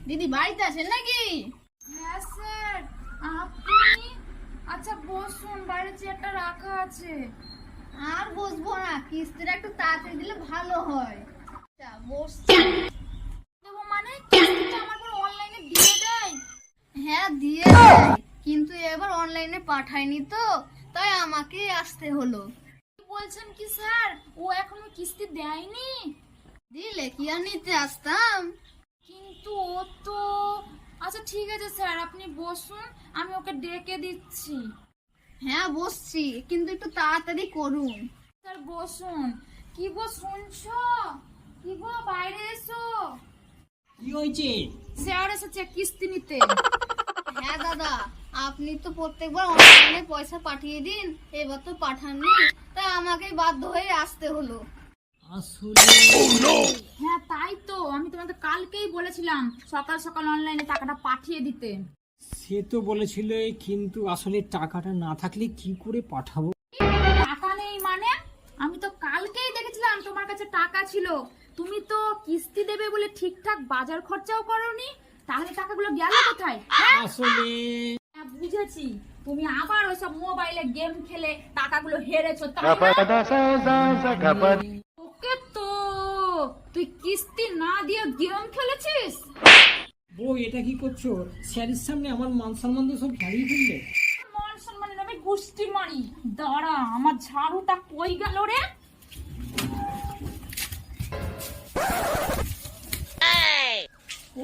দিদি বাড়িতে আছেন নাকি? হ্যাঁ স্যার, আপনি? আচ্ছা বসুন, বাইরে চেয়ারটা রাখা আছে। আর বসবো না, কিস্তিটা একটু তাড়াতাড়ি দিলে ভালো হয়। আচ্ছা বসছি। দেবো মানে কিস্তিটা আমার পর অনলাইনে দিয়ে দেয়? হ্যাঁ দিয়ে দেয়, কিন্তু এবার অনলাইনে পাঠায়নি তো, তাই আমাকে আসতে হলো। কি বলছেন কি স্যার, ও এখনো কিস্তি দেয়নি? দিলে কি আর নিতে আসতাম? কিন্তু ও তো... আচ্ছা ঠিক আছে স্যার, আপনি বসুন, আমি ওকে ডেকে দিচ্ছি। হ্যাঁ বসছি, কিন্তু একটু তাড়াতাড়ি করুন। স্যার বসুন। কি গো শুনছো? কি গো বাইরে এসো। কি হয়েছে? স্যার এসেছে কিস্তি নিতে। হ্যাঁ দাদা, আপনি তো প্রত্যেকবার অনলাইনে পয়সা পাঠিয়ে দিন, এবার তো পাঠাননি, তাই আমাকে বাধ্য হয়ে আসতে হলো। আসলে হ্যাঁ তাই তো, আমি তোমাকে কালকেই বলেছিলাম সকাল সকাল অনলাইনে টাকাটা পাঠিয়ে দিতে। সে তো বলেছিল, কিন্তু আসলে টাকাটা না থাকলে কি করে পাঠাবো? টাকা নেই মানে? আমি তো কালকেই দেখেছিলাম তোমার কাছে টাকা ছিল। তুমি তো কিস্তি দেবে বলে ঠিকঠাক বাজার খরচাও করোনি, তাহলে টাকাগুলো গেল কোথায়? হ্যাঁ? আসলে হ্যাঁ, বুঝেছি, তুমি আবার ওইসব মোবাইলে গেম খেলে টাকাগুলো হেরেছো তাই না? ওকে তো, তুই কিস্তি না দিয়ে গেম খেলেছিস? বউ, এটা কি করছো? স্যারের সামনে আমার মান সম্মান তো সব হারিয়ে ফেললে। মান সম্মানের আমি গুষ্টি মারি। দাঁড়া, আমার ঝাড়ুটা কই গেল রে?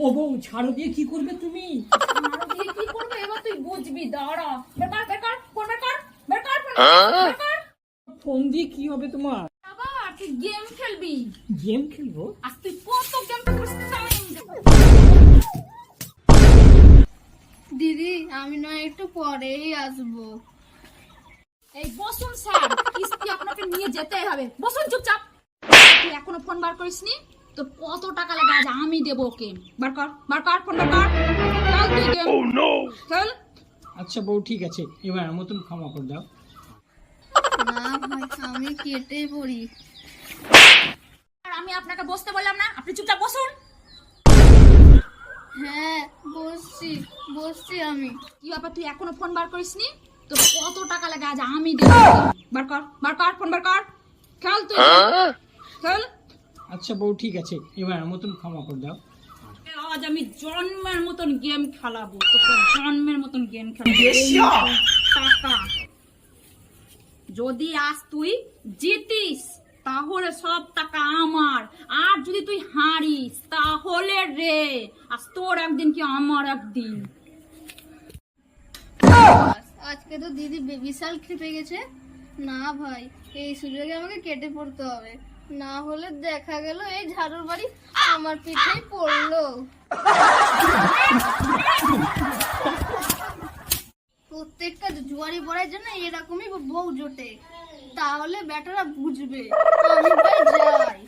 ও বউ, ছাড়ো দিয়ে কি করবে তুমি? ঝাড়ু দিয়ে কি করবে এবার তুই বুঝবি। দাঁড়া, বের কর ফোন, বের কর ফোন, বের কর। ফোন দিয়ে কি হবে তোমার? আবার তুই গেম খেলবি? গেম খেলবো? আজ তুই কত গেম খেলবি? দিদি আমি না একটু পরেই আসবো। এই বসুন স্যার, কিস্তি আপনাকে নিয়ে যেতেই হবে। বসুন চুপচাপ। তুই এখনো ফোন বার করিসনি? তো কত টাকা লাগে আজ আমি দেবো ওকে। বার কর ফোন, বার কর। চল তুই গেম চল। আচ্ছা বউ, ঠিক আছে, এবার মতন ক্ষমা করে দাও। না ভাই, আমি কেটে পড়ি। আর আমি আপনাকে বসতে বললাম না, আপনি চুপচাপ বসুন। হ্যাঁ বসছি আমি। কি ব্যাপার, তুই এখনো ফোন বার করিসনি? তো কত টাকা লাগে আজ আমি দেবো। বার কর ফোন, বার কর। খেল তুই খেল। আচ্ছা বউ, ঠিক আছে, এবার মতন ক্ষমা করে দাও। আজ আমি জন্মের মতন গেম খেলাবো তোকে, জন্মের মতন গেম খেলাবো। টাকা যদি আজ তুই জিতিস তাহলে সব টাকা আমার, আর যদি তুই হারিস তাহলে রে আজ তোর একদিন কি আমার একদিন। আজকে তো দিদি বিশাল খেপে গেছে। না ভাই, এই সুযোগে আমাকে কেটে পড়তে হবে, না হলে দেখা গেল এই ঝাড়ুর বাড়ি আমার পিঠেই পড়লো। প্রত্যেকটা জুয়ারি পড়ার জন্য এরকমই বউ জোটে, তাহলে বেটারা বুঝবে। আমি ভাই যাই।